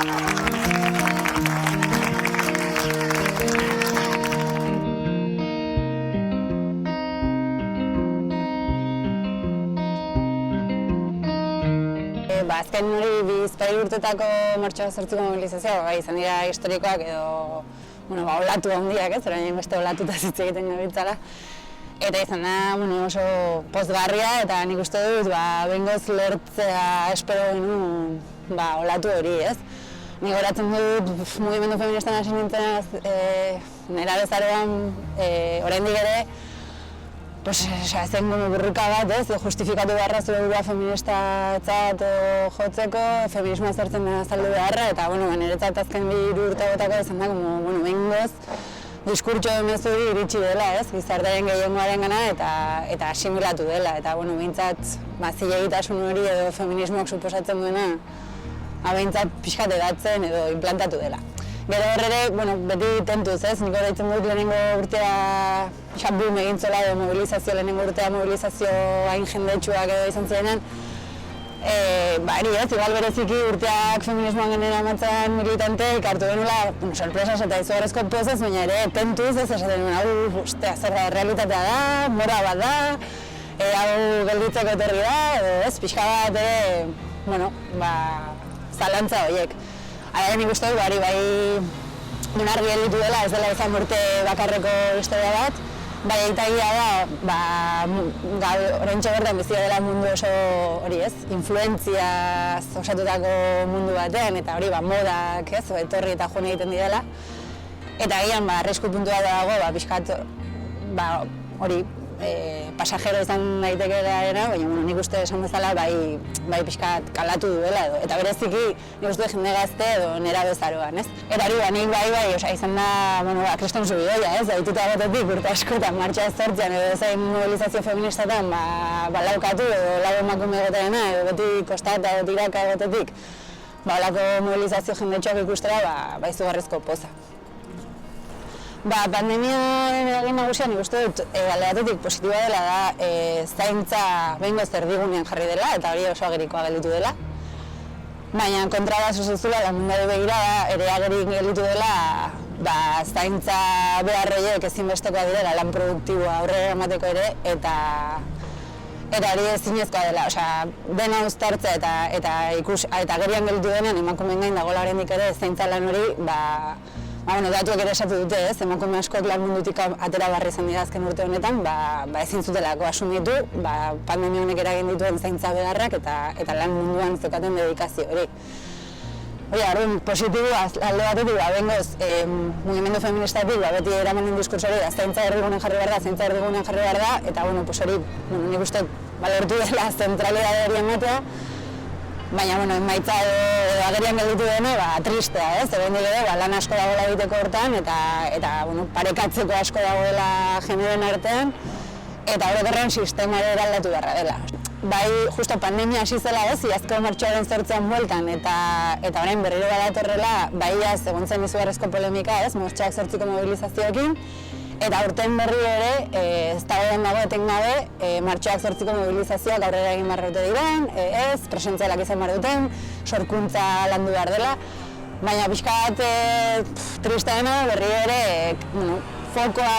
Azken hori bizpahiru urtetako martxoak 8ko mobilizazioa izan dira historikoak edo olatu handiak, orain beste olatutaz hitz egiten gabiltzala. Eta izan da oso pozgarria eta nik uste dut behingoz lortzea espero genuen olatu hori, ez? Nik goratzen dut mugimendu feministan hasi nintzenaz nera bezaroan oraindik ere zen burruka bat, justifikatu beharra zure burua feministatzat jotzeko, feminismoa zertzen dena azaldu beharra, eta niretzat azken 2 urteotako izan da, behingoz, diskurtso emezuri iritsi dela, gizartearen gehiengoarengana eta asimilatu dela, eta behintzat zilegitasun hori edo feminismoak suposatzen duena behintzat pixkat edatzen edo implantatu dela. Gero horre, beti tentuz, nik horretzen dut lehenengo urtea boom egin zola edo mobilizazio, lehenengo urtea mobilizazio hain jendetsuak edo izan zirenan. Igual bereziki urteak feminismoan genera amatzen militanteek hartu genuela sorpresas eta izugarrizko pozez, baina ere tentuz ez esaten nuen, zer da, realitatea da, mora bat da, hau gelditzeko etorri da, edo ez, pixka bat ere, zalantza horiek. Hala nik uste dut, argi gelditu dela, ez dela izan urte bakarreko historia bat, bai egitea da, oraintxe bertan bizi dela mundu oso hori ez, influentziaz osatutako mundu batean, eta hori modak ez, etorri eta joan egiten direla. Eta egian arrisku puntua dago, pixkat, hori, pasajero izan daitekeela, baina nik uste esan bezala bai pixkat kalatu duela edo, eta bereziki nik uste jende gazte edo nera bezaroan, ez? Eta hori, nik izan da, kriston zubidoia, ez? Daituta batetik urte askotan martxa 8an edo zain mobilizazio feministatan laukatu edo lau emakume egoteena edo beti kostata edo tiraka egotetik olako mobilizazio jendetxoak ikustera izugarrizko poza. Pandemiaren eragin nagusia nik uste dut alde batetik positiboa dela da zaintza behingoz erdigunean jarri dela eta hori oso agerikoa gelditu dela. Baina kontra bat zuzuzula mundari begira ere agerik gelditu dela zaintza beharroiek ezinbestekoa direla lan produktiboa aurrera eramateko ere eta hori ezinezkoa dela. Dena uztartza eta agerian gelditu denean emakumeen gain dagoela oraindik ere zaintza lan hori datuak ere esatu dute, emakume askoak lan mundutik atera barri izan dira azken urte honetan, ezin zutelako asumitu, pandemia honek eragin dituen zaintza beharrak eta lan munduan zeukaten dedikazio hori. Hori, positibo alde batetik, behingoz, mugimendu feministatik beti eramanen diskurso hori, zaintza erdigunean jarri behar da, zaintza erdigunean jarri behar da, eta hori, nik uste lortu dela zentralidade hori ematea, baina, emaitza agerian gelditu dene, tristea, ez? Egon ere, lan asko dagoela egiteko hortan, eta parekatzeko asko dagoela generen artean, eta horretarren sistema ere eraldatu beharra dela. Justo pandemia hasi zela ez, iazko martxoaren 8an bueltan, eta orain berriro badatorrela, iaz egon zen izugarrizko polemika ez, martxoak 8ko mobilizazioekin, eta urten berri ere, eztabaidan dago etengabe, martxoak 8ko mobilizazioak aurrera egin behar dute diren, ez, presentzialak izan behar duten, sorkuntza landu behar dela, baina pixka bat tristeena berri ere, fokoa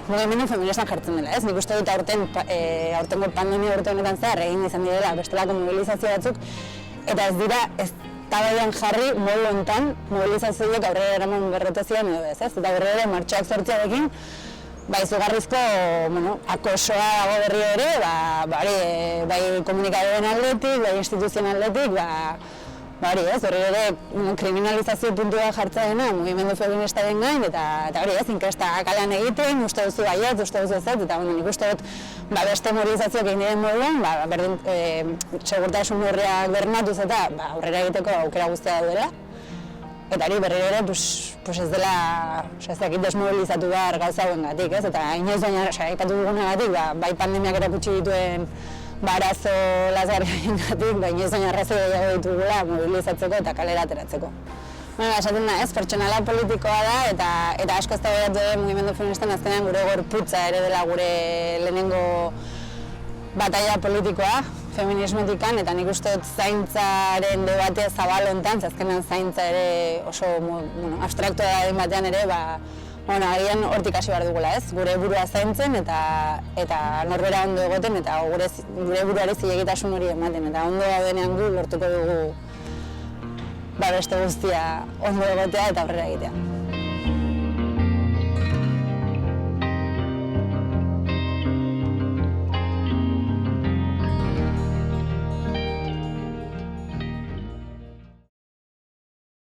mugimendu feministan jartzen dela, ez? Nik uste dut aurtengo pandemia urte honetan zehar egin izan direla bestelako mobilizazio batzuk, eta ez dira eztabaidan jarri modu honetan mobilizazioek aurrera eraman berrotezian edo ez, eta berri ere martxoak 8arekin izugarrizko akosoa dago berri ere, bai komunikabideen aldetik, bai instituzioen aldetik, hori ez, horri ere kriminalizazio puntua jartza dena mugimendu feministaren gain, eta hori ez, inkesta kalean egiten, uste duzu baiet, uste duzu ez, eta nik uste dut beste mobilizazioak egin diren moduan, segurtasun horriak bernatuz eta aurrera egiteko aukera guztia daudela. Eta hori berri ere, ez dela, ez dakit desmobilizatu behar gauza hauengatik, ez, eta inoiz baina, aipatu dugunagatik, bai pandemiak erakutsi dituen arazo lasgarriengatik, inoiz baina arrazoi gehiago ditugula mobilizatzeko eta kalera ateratzeko. Esaten da, ez, pertsonala politikoa da, eta asko eztabaidatu mugimendu feministan azkenean gure gorputza ere dela gure lehenengo bataila politikoa, feminismotikan, eta nik uste dut zaintzaren debatea zabal hontan, azkenean zaintza ere oso abstraktua da batean ere, agian hortik hasi behar dugula, ez? Gure burua zaintzen eta norbera ondo egoten eta gure buruari zilegitasun hori ematen, eta ondo gaudenean gu lortuko dugu beste guztia ondo egotea eta aurrera egitea.